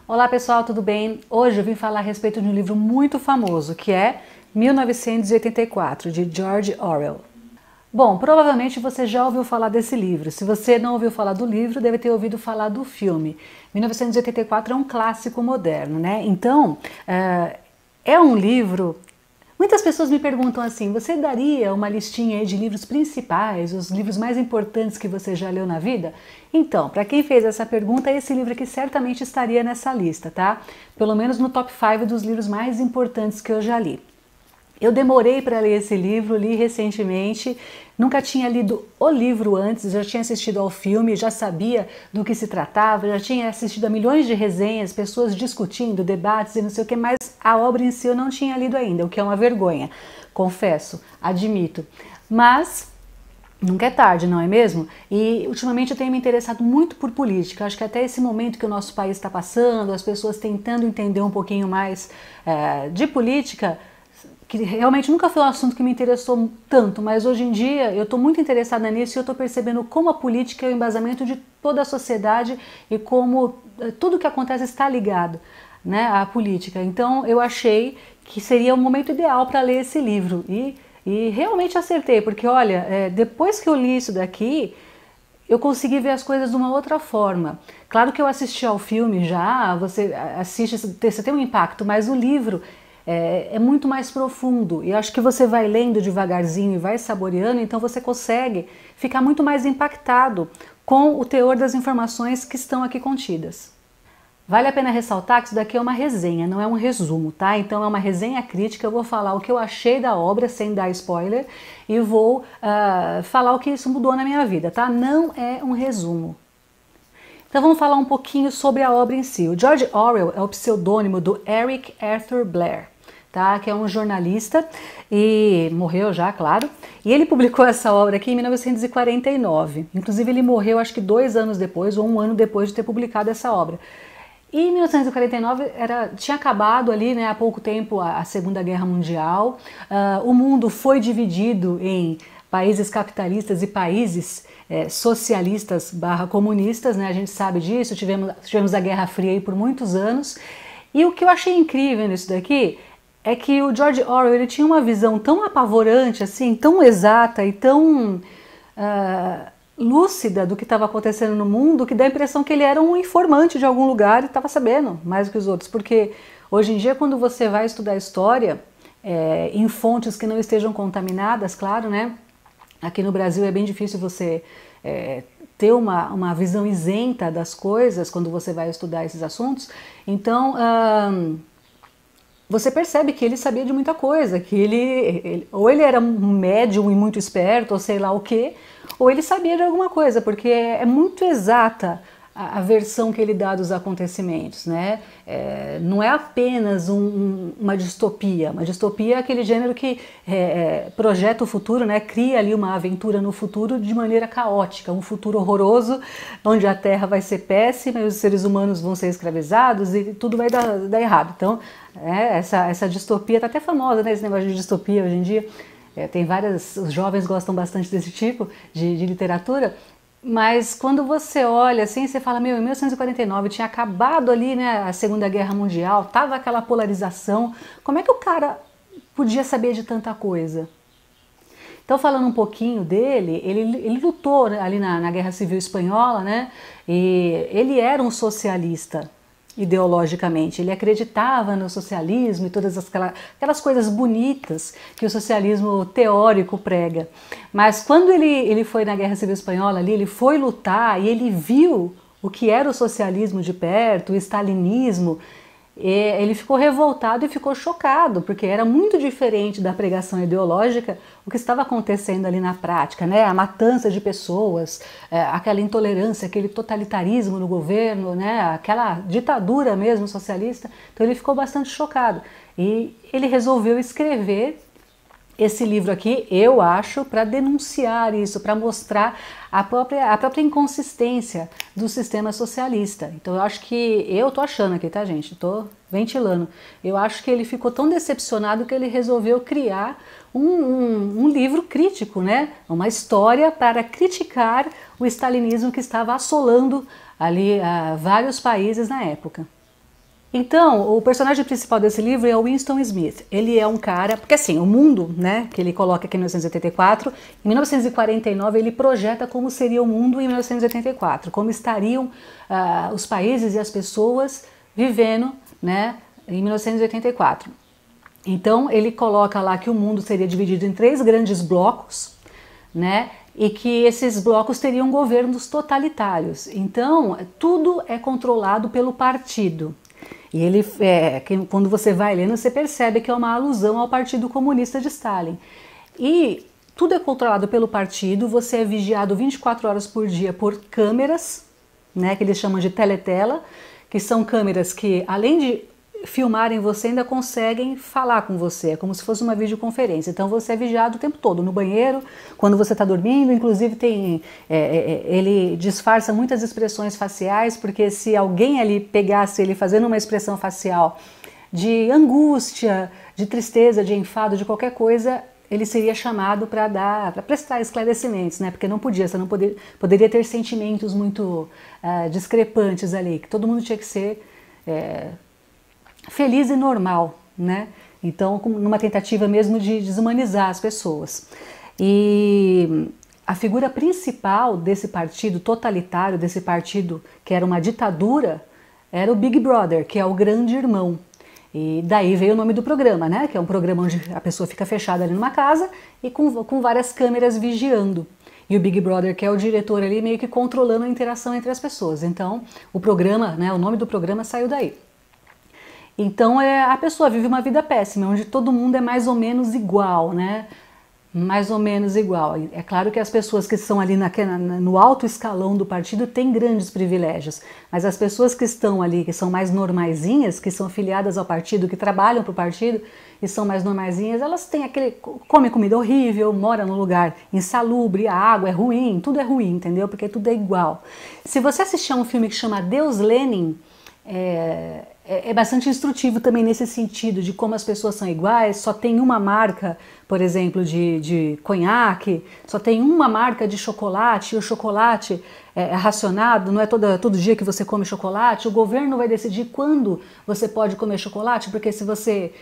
Olá pessoal, tudo bem? Hoje eu vim falar a respeito de um livro muito famoso, que é 1984, de George Orwell. Bom, provavelmente você já ouviu falar desse livro. Se você não ouviu falar do livro, deve ter ouvido falar do filme. 1984 é um clássico moderno, né? Então, é um livro... Muitas pessoas me perguntam assim, você daria uma listinha aí de livros principais, os livros mais importantes que você já leu na vida? Então, para quem fez essa pergunta, esse livro aqui certamente estaria nessa lista, tá? Pelo menos no top 5 dos livros mais importantes que eu já li. Eu demorei para ler esse livro, li recentemente, nunca tinha lido o livro antes, já tinha assistido ao filme, já sabia do que se tratava, já tinha assistido a milhões de resenhas, pessoas discutindo, debates e não sei o que, mas a obra em si eu não tinha lido ainda, o que é uma vergonha, confesso, admito. Mas nunca é tarde, não é mesmo? E ultimamente eu tenho me interessado muito por política. Acho que até esse momento que o nosso país está passando, as pessoas tentando entender um pouquinho mais de política, que realmente nunca foi um assunto que me interessou tanto, mas hoje em dia eu estou muito interessada nisso e eu estou percebendo como a política é o embasamento de toda a sociedade e como tudo que acontece está ligado, né, à política. Então eu achei que seria o momento ideal para ler esse livro e realmente acertei, porque olha, depois que eu li isso daqui, eu consegui ver as coisas de uma outra forma. Claro que eu assisti ao filme já, você assiste, você tem um impacto, mas o livro é muito mais profundo e acho que você vai lendo devagarzinho e vai saboreando, então você consegue ficar muito mais impactado com o teor das informações que estão aqui contidas. Vale a pena ressaltar que isso daqui é uma resenha, não é um resumo, tá? Então é uma resenha crítica, eu vou falar o que eu achei da obra sem dar spoiler e vou falar o que isso mudou na minha vida, tá? Não é um resumo. Então vamos falar um pouquinho sobre a obra em si. O George Orwell é o pseudônimo do Eric Arthur Blair, tá? Que é um jornalista e morreu já, claro. E ele publicou essa obra aqui em 1949. Inclusive ele morreu acho que 2 anos depois ou 1 ano depois de ter publicado essa obra. E em 1949 tinha acabado ali, né, há pouco tempo a Segunda Guerra Mundial. O mundo foi dividido em países capitalistas e países socialistas barra comunistas, né? A gente sabe disso, tivemos a Guerra Fria aí por muitos anos. E o que eu achei incrível nisso daqui é que o George Orwell ele tinha uma visão tão apavorante, assim, tão exata e tão lúcida do que estava acontecendo no mundo, que dá a impressão que ele era um informante de algum lugar e estava sabendo mais do que os outros. Porque hoje em dia, quando você vai estudar história, em fontes que não estejam contaminadas, claro, né? Aqui no Brasil é bem difícil você ter uma visão isenta das coisas quando você vai estudar esses assuntos. Então, você percebe que ele sabia de muita coisa, que ou ele era um médium e muito esperto, ou sei lá o quê, ou ele sabia de alguma coisa, porque é muito exata a versão que ele dá dos acontecimentos, né? Não é apenas uma distopia. Uma distopia é aquele gênero que projeta o futuro, né? Cria ali uma aventura no futuro de maneira caótica, um futuro horroroso, onde a Terra vai ser péssima e os seres humanos vão ser escravizados e tudo vai dar errado. Então, essa distopia está até famosa, né? Esse negócio de distopia hoje em dia. Tem os jovens gostam bastante desse tipo de literatura. Mas quando você olha assim, você fala, meu, em 1949 tinha acabado ali, né, a Segunda Guerra Mundial, tava aquela polarização, como é que o cara podia saber de tanta coisa? Então, falando um pouquinho dele, ele lutou ali na Guerra Civil Espanhola, né, e ele era um socialista ideologicamente, ele acreditava no socialismo e todas aquelas coisas bonitas que o socialismo teórico prega. Mas quando ele foi na Guerra Civil Espanhola ali, ele foi lutar e ele viu o que era o socialismo de perto, o stalinismo, ele ficou revoltado e ficou chocado, porque era muito diferente da pregação ideológica o que estava acontecendo ali na prática, né? A matança de pessoas, aquela intolerância, aquele totalitarismo no governo, né? Aquela ditadura mesmo socialista. Então ele ficou bastante chocado e ele resolveu escrever esse livro aqui, eu acho, para denunciar isso, para mostrar a própria inconsistência do sistema socialista. Então eu acho que, eu tô achando aqui, tá gente, tô ventilando, eu acho que ele ficou tão decepcionado que ele resolveu criar um livro crítico, né? Uma história para criticar o stalinismo que estava assolando ali vários países na época. Então, o personagem principal desse livro é o Winston Smith. Ele é um cara, porque assim, o mundo, né, que ele coloca aqui em 1984, em 1949 ele projeta como seria o mundo em 1984, como estariam os países e as pessoas vivendo, né, em 1984. Então, ele coloca lá que o mundo seria dividido em 3 grandes blocos, né, e que esses blocos teriam governos totalitários. Então, tudo é controlado pelo partido. E ele, quando você vai lendo, você percebe que é uma alusão ao Partido Comunista de Stalin. E tudo é controlado pelo partido, você é vigiado 24 horas por dia por câmeras, né, que eles chamam de teletela, que são câmeras que, além de filmarem você, ainda conseguem falar com você, é como se fosse uma videoconferência. Então você é vigiado o tempo todo, no banheiro, quando você está dormindo, inclusive ele disfarça muitas expressões faciais, porque se alguém ali pegasse ele fazendo uma expressão facial de angústia, de tristeza, de enfado, de qualquer coisa, ele seria chamado para prestar esclarecimentos, né? Porque não podia, você não poderia ter sentimentos muito discrepantes ali, que todo mundo tinha que ser feliz e normal, né? Então, numa tentativa mesmo de desumanizar as pessoas. E a figura principal desse partido totalitário, desse partido que era uma ditadura, era o Big Brother, que é o grande irmão. E daí veio o nome do programa, né? Que é um programa onde a pessoa fica fechada ali numa casa e com várias câmeras vigiando. E o Big Brother, que é o diretor ali, meio que controlando a interação entre as pessoas. Então, o programa, né? O nome do programa saiu daí. Então a pessoa vive uma vida péssima, onde todo mundo é mais ou menos igual, né? Mais ou menos igual. É claro que as pessoas que estão ali no alto escalão do partido têm grandes privilégios, mas as pessoas que estão ali, que são mais normaizinhas, que são filiadas ao partido, que trabalham para o partido e são mais normaizinhas, elas têm comem comida horrível, moram num lugar insalubre, a água é ruim, tudo é ruim, entendeu? Porque tudo é igual. Se você assistir a um filme que chama Deus Lenin, é bastante instrutivo também nesse sentido de como as pessoas são iguais, só tem uma marca, por exemplo, de conhaque, só tem uma marca de chocolate, e o chocolate é racionado, não é todo dia que você come chocolate, o governo vai decidir quando você pode comer chocolate, porque se você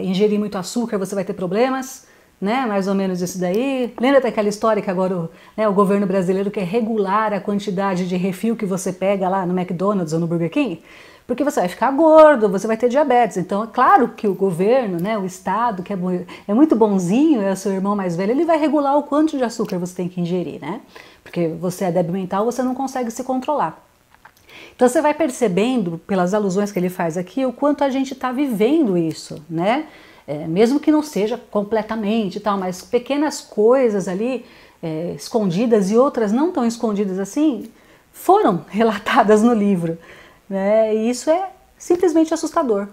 ingerir muito açúcar você vai ter problemas, né? Mais ou menos isso daí. Lembra daquela história que agora o governo brasileiro quer regular a quantidade de refil que você pega lá no McDonald's ou no Burger King? Porque você vai ficar gordo, você vai ter diabetes. Então é claro que o governo, né, o Estado, que é muito bonzinho, é o seu irmão mais velho, ele vai regular o quanto de açúcar você tem que ingerir, né? Porque você é débil mental, você não consegue se controlar. Então você vai percebendo, pelas alusões que ele faz aqui, o quanto a gente está vivendo isso, né? Mesmo que não seja completamente e tal, mas pequenas coisas ali escondidas e outras não tão escondidas assim, foram relatadas no livro. E isso é simplesmente assustador.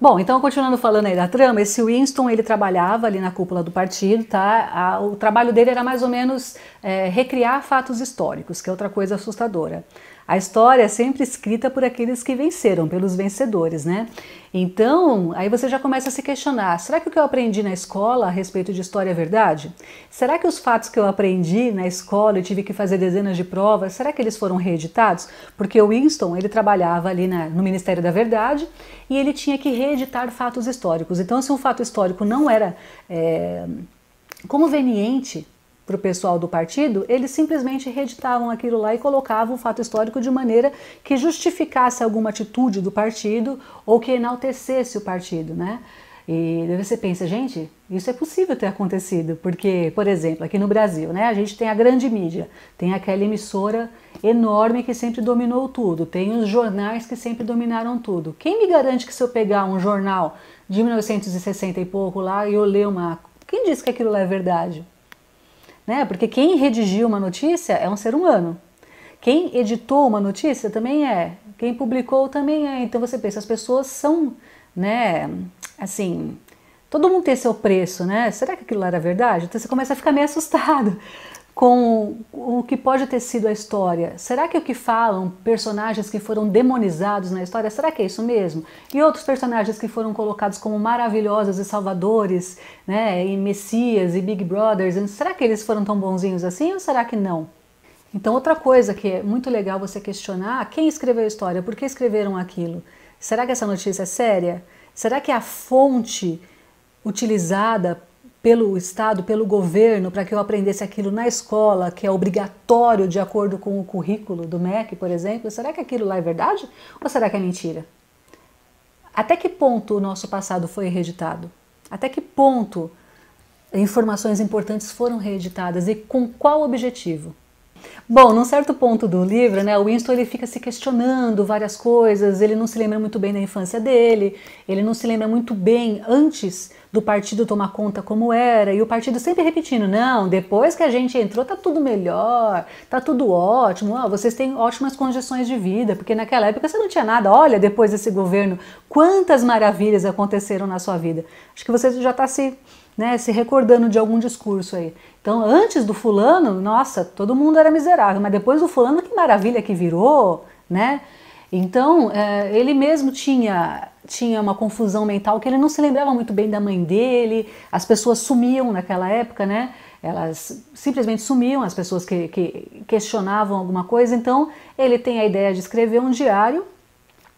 Bom, então continuando falando aí da trama, esse Winston, ele trabalhava ali na cúpula do partido, tá? O trabalho dele era mais ou menos recriar fatos históricos, que é outra coisa assustadora. A história é sempre escrita por aqueles que venceram, pelos vencedores, né? Então, aí você já começa a se questionar, será que o que eu aprendi na escola a respeito de história é verdade? Será que os fatos que eu aprendi na escola, eu tive que fazer dezenas de provas, será que eles foram reeditados? Porque o Winston, ele trabalhava ali no Ministério da Verdade e ele tinha que reeditar fatos históricos. Então, se um fato histórico não era conveniente para o pessoal do partido, eles simplesmente reeditavam aquilo lá e colocavam o fato histórico de maneira que justificasse alguma atitude do partido ou que enaltecesse o partido, né? E daí você pensa, gente, isso é possível ter acontecido, porque, por exemplo, aqui no Brasil, né, a gente tem a grande mídia, tem aquela emissora enorme que sempre dominou tudo, tem os jornais que sempre dominaram tudo. Quem me garante que se eu pegar um jornal de 1960 e pouco lá e eu ler quem diz que aquilo lá é verdade? Né? Porque quem redigiu uma notícia é um ser humano. Quem editou uma notícia também é. Quem publicou também é. Então você pensa, as pessoas são, né, assim, todo mundo tem seu preço, né? Será que aquilo lá era verdade? Então você começa a ficar meio assustado com o que pode ter sido a história. Será que o que falam personagens que foram demonizados na história, será que é isso mesmo? E outros personagens que foram colocados como maravilhosos e salvadores, né, e messias e Big Brothers, será que eles foram tão bonzinhos assim ou será que não? Então outra coisa que é muito legal você questionar, quem escreveu a história, por que escreveram aquilo? Será que essa notícia é séria? Será que a fonte utilizada pelo Estado, pelo governo, para que eu aprendesse aquilo na escola, que é obrigatório de acordo com o currículo do MEC, por exemplo, será que aquilo lá é verdade ou será que é mentira? Até que ponto o nosso passado foi reeditado? Até que ponto informações importantes foram reeditadas e com qual objetivo? Bom, num certo ponto do livro, né, o Winston ele fica se questionando várias coisas, ele não se lembra muito bem da infância dele, ele não se lembra muito bem antes do partido tomar conta como era, e o partido sempre repetindo, não, depois que a gente entrou tá tudo melhor, tá tudo ótimo, ó, vocês têm ótimas condições de vida, porque naquela época você não tinha nada, olha, depois desse governo, quantas maravilhas aconteceram na sua vida. Acho que você já está se recordando de algum discurso aí. Então, antes do fulano, nossa, todo mundo era miserável, mas depois do fulano, que maravilha que virou, né? Então, ele mesmo tinha uma confusão mental, que ele não se lembrava muito bem da mãe dele, as pessoas sumiam naquela época, né? Elas simplesmente sumiam, as pessoas que questionavam alguma coisa, então ele tem a ideia de escrever um diário,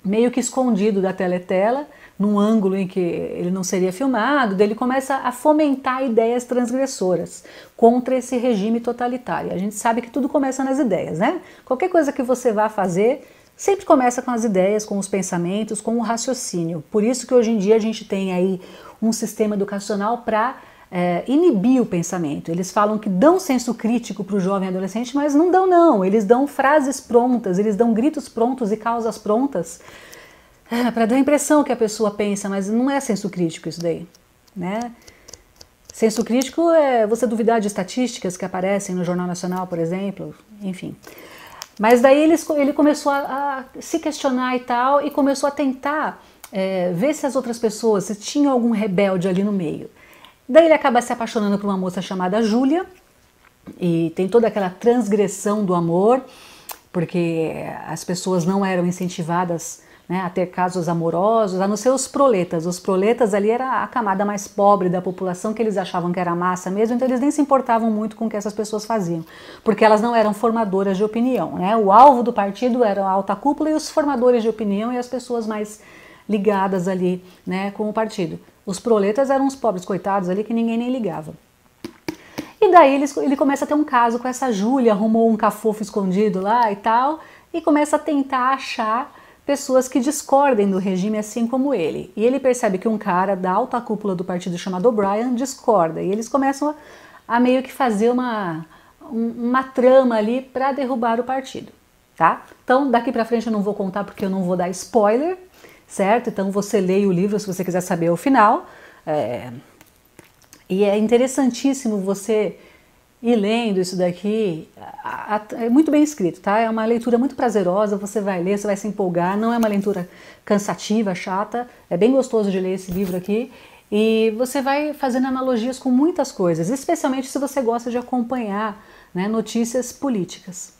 meio que escondido da teletela, num ângulo em que ele não seria filmado, daí ele começa a fomentar ideias transgressoras contra esse regime totalitário. A gente sabe que tudo começa nas ideias, né? Qualquer coisa que você vá fazer, sempre começa com as ideias, com os pensamentos, com o raciocínio. Por isso que hoje em dia a gente tem aí um sistema educacional para inibir o pensamento. Eles falam que dão senso crítico para o jovem adolescente, mas não dão não. Eles dão frases prontas, eles dão gritos prontos e causas prontas, para dar a impressão que a pessoa pensa, mas não é senso crítico isso daí, né? Senso crítico é você duvidar de estatísticas que aparecem no Jornal Nacional, por exemplo, enfim. Mas daí ele começou a se questionar e tal, e começou a tentar ver se as outras pessoas, se tinha algum rebelde ali no meio. Daí ele acaba se apaixonando por uma moça chamada Júlia, e tem toda aquela transgressão do amor, porque as pessoas não eram incentivadas, né, a ter casos amorosos, a não ser os proletas. Os proletas ali era a camada mais pobre da população, que eles achavam que era massa mesmo, então eles nem se importavam muito com o que essas pessoas faziam, porque elas não eram formadoras de opinião, né? O alvo do partido era a alta cúpula e os formadores de opinião e as pessoas mais ligadas ali, né, com o partido. Os proletas eram os pobres coitados ali que ninguém nem ligava. E daí ele começa a ter um caso com essa Júlia, arrumou um cafofo escondido lá e tal, e começa a tentar achar pessoas que discordem do regime assim como ele. E ele percebe que um cara da alta cúpula do partido chamado O'Brien discorda. E eles começam a meio que fazer uma trama ali para derrubar o partido, tá? Então daqui para frente eu não vou contar porque eu não vou dar spoiler, certo? Então você leia o livro se você quiser saber o final. E é interessantíssimo você ir lendo isso daqui, é muito bem escrito, tá? É uma leitura muito prazerosa, você vai ler, você vai se empolgar, não é uma leitura cansativa, chata, é bem gostoso de ler esse livro aqui, e você vai fazendo analogias com muitas coisas, especialmente se você gosta de acompanhar, né, notícias políticas.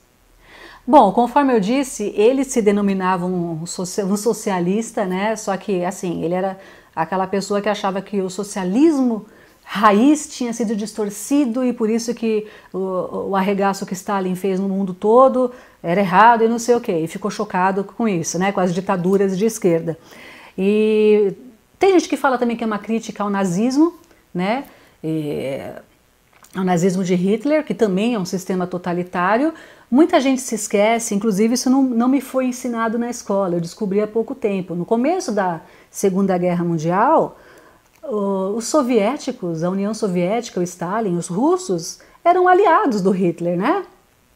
Bom, conforme eu disse, ele se denominava um socialista, né? Só que, assim, ele era aquela pessoa que achava que o socialismo raiz tinha sido distorcido e por isso que o arregaço que Stalin fez no mundo todo era errado e não sei o quê. E ficou chocado com isso, né? Com as ditaduras de esquerda. E tem gente que fala também que é uma crítica ao nazismo, né? Ao nazismo de Hitler, que também é um sistema totalitário. Muita gente se esquece, inclusive isso não me foi ensinado na escola, eu descobri há pouco tempo. No começo da Segunda Guerra Mundial, os soviéticos, a União Soviética, o Stalin, os russos, eram aliados do Hitler, né?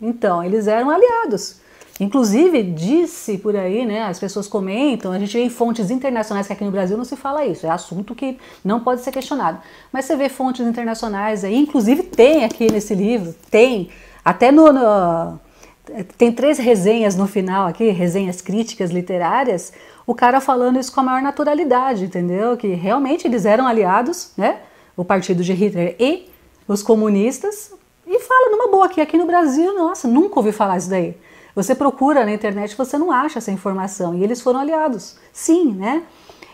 Então, eles eram aliados. Inclusive, disse por aí, né, as pessoas comentam, a gente vê em fontes internacionais, que aqui no Brasil não se fala isso, é assunto que não pode ser questionado. Mas você vê fontes internacionais aí, inclusive tem aqui nesse livro, tem, até tem 3 resenhas no final aqui, resenhas críticas literárias, o cara falando isso com a maior naturalidade, entendeu? Que realmente eles eram aliados, né? O partido de Hitler e os comunistas, e fala numa boa aqui no Brasil, nossa, nunca ouvi falar isso daí. Você procura na internet, você não acha essa informação, e eles foram aliados, sim, né?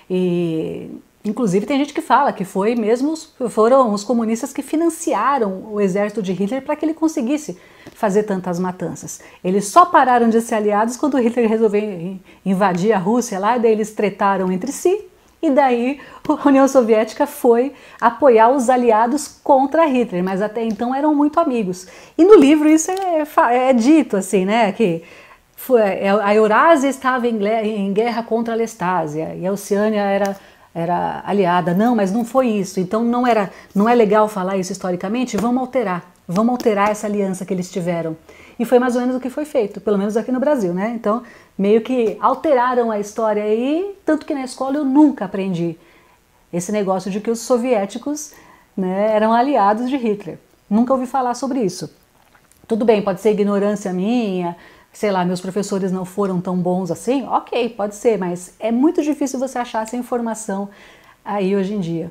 E Inclusive tem gente que fala que foram os comunistas que financiaram o exército de Hitler para que ele conseguisse fazer tantas matanças. Eles só pararam de ser aliados quando Hitler resolveu invadir a Rússia lá, e daí eles tretaram entre si, e daí a União Soviética foi apoiar os aliados contra Hitler, mas até então eram muito amigos. E no livro isso é dito assim, né, que a Eurásia estava em guerra contra a Lestásia e a Oceânia era aliada. Não, mas não foi isso. Então não é legal falar isso historicamente. Vamos alterar essa aliança que eles tiveram. E foi mais ou menos o que foi feito, pelo menos aqui no Brasil, né? Então meio que alteraram a história aí, tanto que na escola eu nunca aprendi esse negócio de que os soviéticos, né, eram aliados de Hitler. Nunca ouvi falar sobre isso. Tudo bem, pode ser ignorância minha, sei lá, meus professores não foram tão bons assim, ok, pode ser, mas é muito difícil você achar essa informação aí hoje em dia.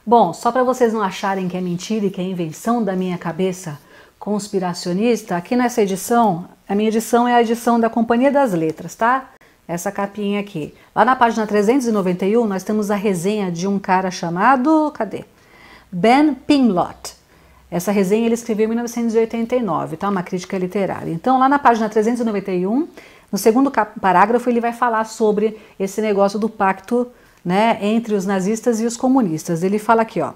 Bom, só para vocês não acharem que é mentira e que é invenção da minha cabeça conspiracionista, aqui nessa edição, a minha edição é a edição da Companhia das Letras, tá? Essa capinha aqui. Lá na página 391 nós temos a resenha de um cara chamado, cadê? Ben Pimlott. Essa resenha ele escreveu em 1989, tá? Uma crítica literária. Então, lá na página 391, no segundo parágrafo, ele vai falar sobre esse negócio do pacto, né, entre os nazistas e os comunistas. Ele fala aqui, ó.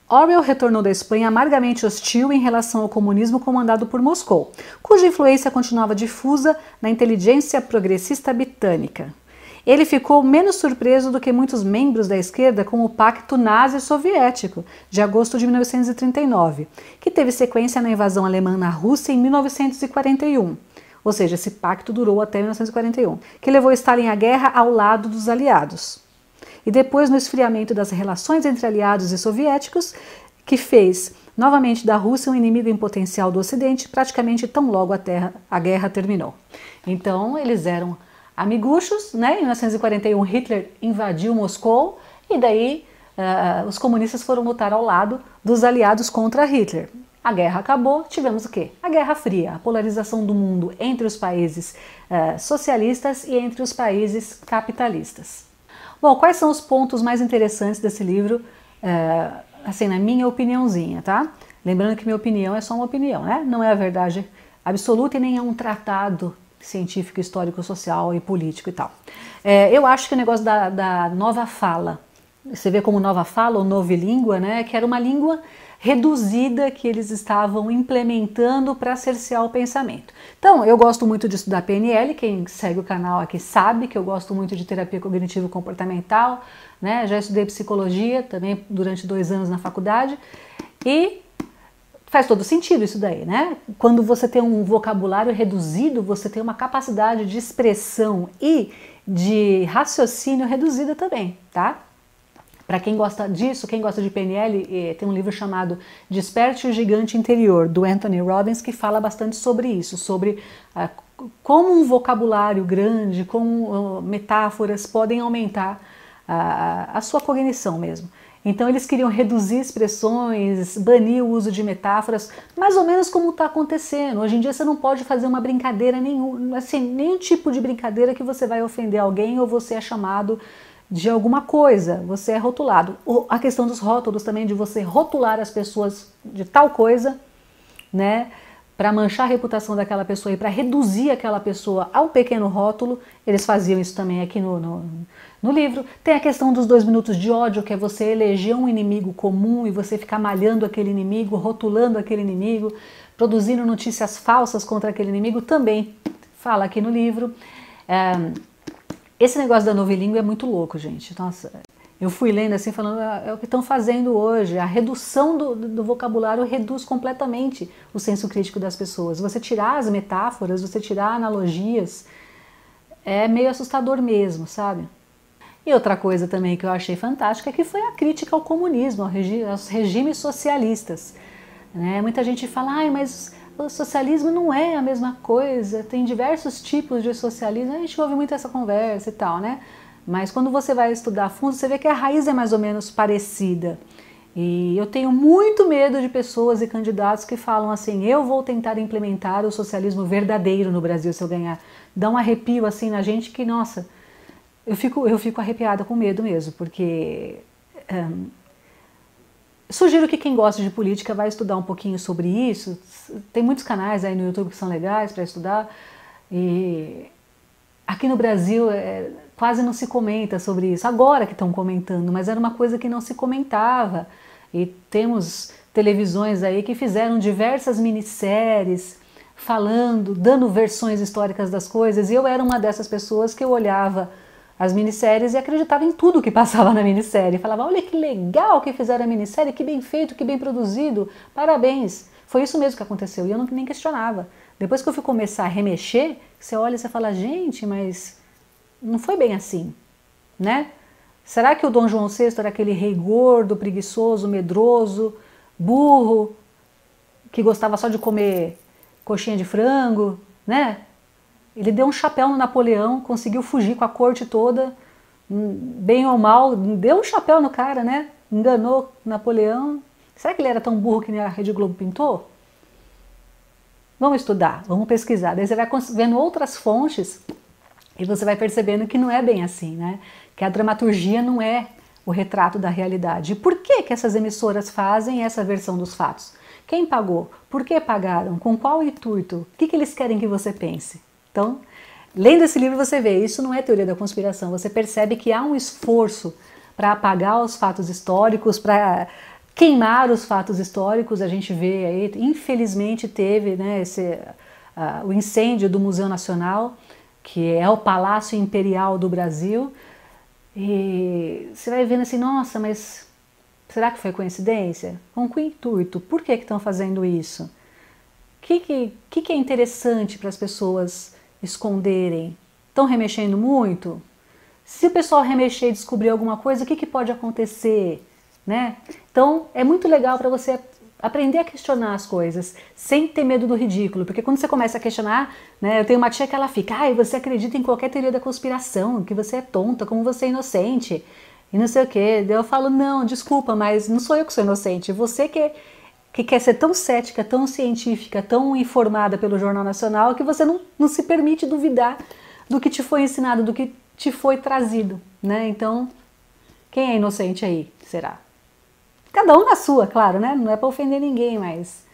Orwell retornou da Espanha amargamente hostil em relação ao comunismo comandado por Moscou, cuja influência continuava difusa na inteligência progressista britânica. Ele ficou menos surpreso do que muitos membros da esquerda com o Pacto Nazi-Soviético, de agosto de 1939, que teve sequência na invasão alemã na Rússia em 1941. Ou seja, esse pacto durou até 1941, que levou Stalin à guerra ao lado dos aliados. E depois, no esfriamento das relações entre aliados e soviéticos, que fez novamente da Rússia um inimigo em potencial do Ocidente, praticamente tão logo a guerra terminou. Então, eles eram amiguchos, né? Em 1941 Hitler invadiu Moscou e daí os comunistas foram lutar ao lado dos aliados contra Hitler. A guerra acabou, tivemos o quê? A Guerra Fria, a polarização do mundo entre os países socialistas e entre os países capitalistas. Bom, quais são os pontos mais interessantes desse livro, assim, na minha opiniãozinha, tá? Lembrando que minha opinião é só uma opinião, né? Não é a verdade absoluta e nem é um tratado científico, histórico, social e político e tal. Eu acho que o negócio da nova fala, você vê como nova fala ou novilíngua, né, que era uma língua reduzida que eles estavam implementando para cercear o pensamento. Então, eu gosto muito de estudar PNL, quem segue o canal aqui sabe que eu gosto muito de terapia cognitivo-comportamental, né, já estudei psicologia também durante 2 anos na faculdade e faz todo sentido isso daí, né? Quando você tem um vocabulário reduzido, você tem uma capacidade de expressão e de raciocínio reduzida também, tá? Para quem gosta disso, quem gosta de PNL, tem um livro chamado Desperte o Gigante Interior, do Anthony Robbins, que fala bastante sobre isso, sobre como um vocabulário grande, como metáforas podem aumentar a sua cognição mesmo. Então eles queriam reduzir expressões, banir o uso de metáforas, mais ou menos como está acontecendo. Hoje em dia você não pode fazer uma brincadeira nenhum, assim, nenhum tipo de brincadeira que você vai ofender alguém ou você é chamado de alguma coisa, você é rotulado. A questão dos rótulos também, de você rotular as pessoas de tal coisa, né, para manchar a reputação daquela pessoa e para reduzir aquela pessoa a um pequeno rótulo. Eles faziam isso também aqui no livro. Tem a questão dos 2 minutos de ódio, que é você eleger um inimigo comum e você ficar malhando aquele inimigo, rotulando aquele inimigo, produzindo notícias falsas contra aquele inimigo, também fala aqui no livro. Esse negócio da novilíngua é muito louco, gente. Nossa, eu fui lendo assim, falando, é o que estão fazendo hoje. A redução do vocabulário reduz completamente o senso crítico das pessoas. Você tirar as metáforas, você tirar analogias, é meio assustador mesmo, sabe? E outra coisa também que eu achei fantástica, que foi a crítica ao comunismo, aos regimes socialistas, né? Muita gente fala, ai, mas o socialismo não é a mesma coisa, tem diversos tipos de socialismo. A gente ouve muito essa conversa e tal, né? Mas quando você vai estudar a fundo, você vê que a raiz é mais ou menos parecida. E eu tenho muito medo de pessoas e candidatos que falam assim, eu vou tentar implementar o socialismo verdadeiro no Brasil se eu ganhar. Dá um arrepio assim na gente que, nossa, eu fico arrepiada com medo mesmo, porque Sugiro que quem gosta de política vai estudar um pouquinho sobre isso. Tem muitos canais aí no YouTube que são legais para estudar. E aqui no Brasil quase não se comenta sobre isso. Agora que estão comentando, mas era uma coisa que não se comentava. E temos televisões aí que fizeram diversas minisséries falando, dando versões históricas das coisas. E eu era uma dessas pessoas que eu olhava as minisséries e acreditava em tudo que passava na minissérie. Falava, olha que legal que fizeram a minissérie, que bem feito, que bem produzido, parabéns. Foi isso mesmo que aconteceu e eu nem questionava. Depois que eu fui começar a remexer, você olha e você fala, gente, mas não foi bem assim, né? Será que o Dom João VI era aquele rei gordo, preguiçoso, medroso, burro, que gostava só de comer coxinha de frango, né? Ele deu um chapéu no Napoleão, conseguiu fugir com a corte toda, bem ou mal, deu um chapéu no cara, né? Enganou Napoleão. Será que ele era tão burro que nem a Rede Globo pintou? Vamos estudar, vamos pesquisar. Daí você vai vendo outras fontes e você vai percebendo que não é bem assim, né? Que a dramaturgia não é o retrato da realidade. E por que essas emissoras fazem essa versão dos fatos? Quem pagou? Por que pagaram? Com qual intuito? O que eles querem que você pense? Então, lendo esse livro você vê, isso não é teoria da conspiração, você percebe que há um esforço para apagar os fatos históricos, para queimar os fatos históricos. A gente vê aí, infelizmente teve, né, o incêndio do Museu Nacional, que é o Palácio Imperial do Brasil, e você vai vendo assim, nossa, mas será que foi coincidência? Com que intuito? Por que estão fazendo isso? O que é interessante para as pessoas esconderem? Estão remexendo muito? Se o pessoal remexer e descobrir alguma coisa, o que pode acontecer? Né? Então é muito legal para você aprender a questionar as coisas sem ter medo do ridículo, porque quando você começa a questionar, né, eu tenho uma tia que ela fica, você acredita em qualquer teoria da conspiração, que você é tonta, como você é inocente, e não sei o que. Eu falo, não, desculpa, mas não sou eu que sou inocente, você que quer ser tão cética, tão científica, tão informada pelo Jornal Nacional, que você não se permite duvidar do que te foi ensinado, do que te foi trazido, né? Então, quem é inocente aí, será? Cada um na sua, claro, né? Não é para ofender ninguém, mas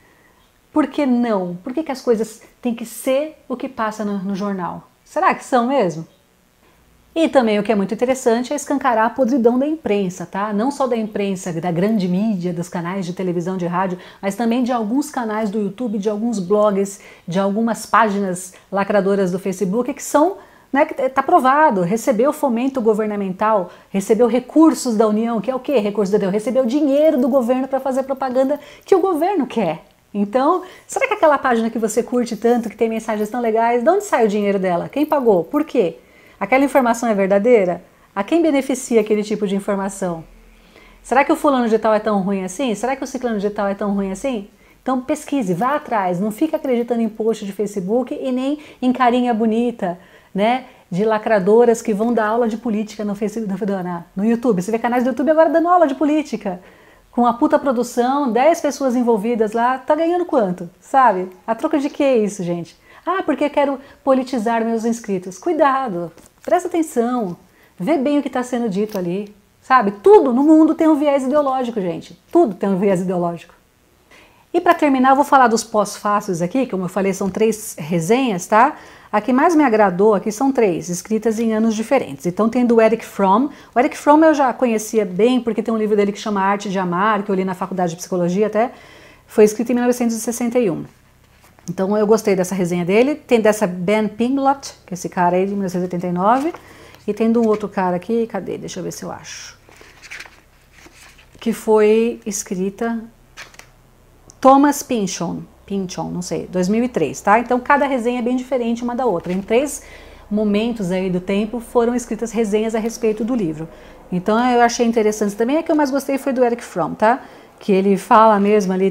por que não? Por que as coisas têm que ser o que passa no jornal? Será que são mesmo? E também o que é muito interessante é escancarar a podridão da imprensa, tá? Não só da imprensa, da grande mídia, dos canais de televisão, de rádio, mas também de alguns canais do YouTube, de alguns blogs, de algumas páginas lacradoras do Facebook que são, né, que está provado, recebeu fomento governamental, recebeu recursos da União, que é o quê? Recursos da União, recebeu dinheiro do governo para fazer propaganda que o governo quer. Então, será que aquela página que você curte tanto, que tem mensagens tão legais, de onde sai o dinheiro dela? Quem pagou? Por quê? Aquela informação é verdadeira? A quem beneficia aquele tipo de informação? Será que o fulano de tal é tão ruim assim? Será que o ciclano de tal é tão ruim assim? Então pesquise, vá atrás, não fica acreditando em post de Facebook e nem em carinha bonita, né, de lacradoras que vão dar aula de política no Facebook, no YouTube. Você vê canais do YouTube agora dando aula de política, com a puta produção, 10 pessoas envolvidas lá, tá ganhando quanto, sabe? A troca de que isso, gente? Porque eu quero politizar meus inscritos. Cuidado, presta atenção, vê bem o que está sendo dito ali, sabe? Tudo no mundo tem um viés ideológico, gente, tudo tem um viés ideológico. E para terminar, eu vou falar dos pós-fácios aqui, como eu falei, são 3 resenhas, tá? A que mais me agradou aqui são 3, escritas em anos diferentes. Então tem do Erich Fromm. O Erich Fromm eu já conhecia bem, porque tem um livro dele que chama Arte de Amar, que eu li na faculdade de psicologia até. Foi escrito em 1961. Então eu gostei dessa resenha dele. Tem dessa Ben Pinglot, que é esse cara aí de 1989. E tem de um outro cara aqui, cadê? Deixa eu ver se eu acho. Que foi escrita... Thomas Pynchon, não sei, 2003, tá? Então cada resenha é bem diferente uma da outra. Em 3 momentos aí do tempo foram escritas resenhas a respeito do livro. Então eu achei interessante também. A que eu mais gostei foi do Erich Fromm, tá? Que ele fala mesmo ali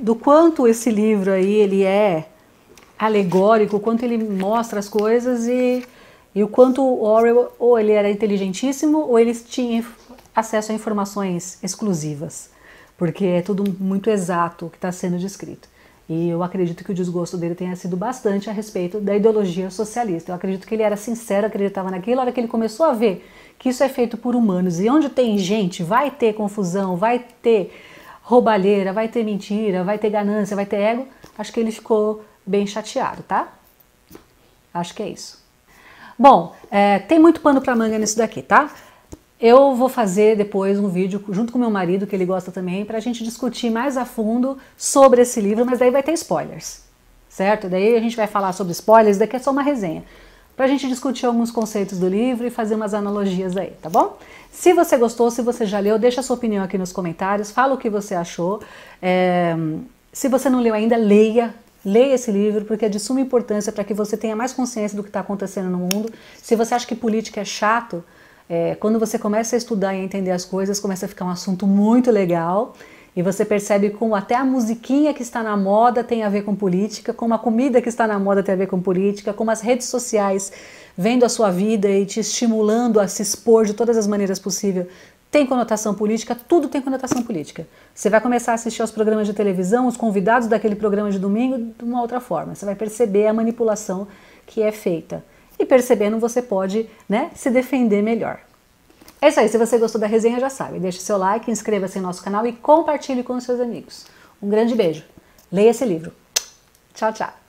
do quanto esse livro aí ele é alegórico, o quanto ele mostra as coisas e o quanto o Orwell ou ele era inteligentíssimo ou ele tinha acesso a informações exclusivas. Porque é tudo muito exato o que está sendo descrito. E eu acredito que o desgosto dele tenha sido bastante a respeito da ideologia socialista. Eu acredito que ele era sincero, acreditava naquilo. Na hora que ele começou a ver que isso é feito por humanos e onde tem gente vai ter confusão, vai ter roubalheira, vai ter mentira, vai ter ganância, vai ter ego, acho que ele ficou bem chateado, tá? Acho que é isso. Bom, tem muito pano pra manga nisso daqui, tá? Eu vou fazer depois um vídeo junto com meu marido, que ele gosta também, pra gente discutir mais a fundo sobre esse livro, mas daí vai ter spoilers, certo? Daí a gente vai falar sobre spoilers, daqui é só uma resenha, pra gente discutir alguns conceitos do livro e fazer umas analogias aí, tá bom? Se você gostou, se você já leu, deixa a sua opinião aqui nos comentários, fala o que você achou. Se você não leu ainda, leia esse livro, porque é de suma importância para que você tenha mais consciência do que está acontecendo no mundo. Se você acha que política é chato, quando você começa a estudar e a entender as coisas, começa a ficar um assunto muito legal, e você percebe como até a musiquinha que está na moda tem a ver com política, como a comida que está na moda tem a ver com política, como as redes sociais vendo a sua vida e te estimulando a se expor de todas as maneiras possíveis, tem conotação política, tudo tem conotação política. Você vai começar a assistir aos programas de televisão, os convidados daquele programa de domingo, de uma outra forma. Você vai perceber a manipulação que é feita. E percebendo, você pode, né, se defender melhor. É isso aí, se você gostou da resenha, já sabe. Deixe seu like, inscreva-se no nosso canal e compartilhe com os seus amigos. Um grande beijo. Leia esse livro. Tchau, tchau.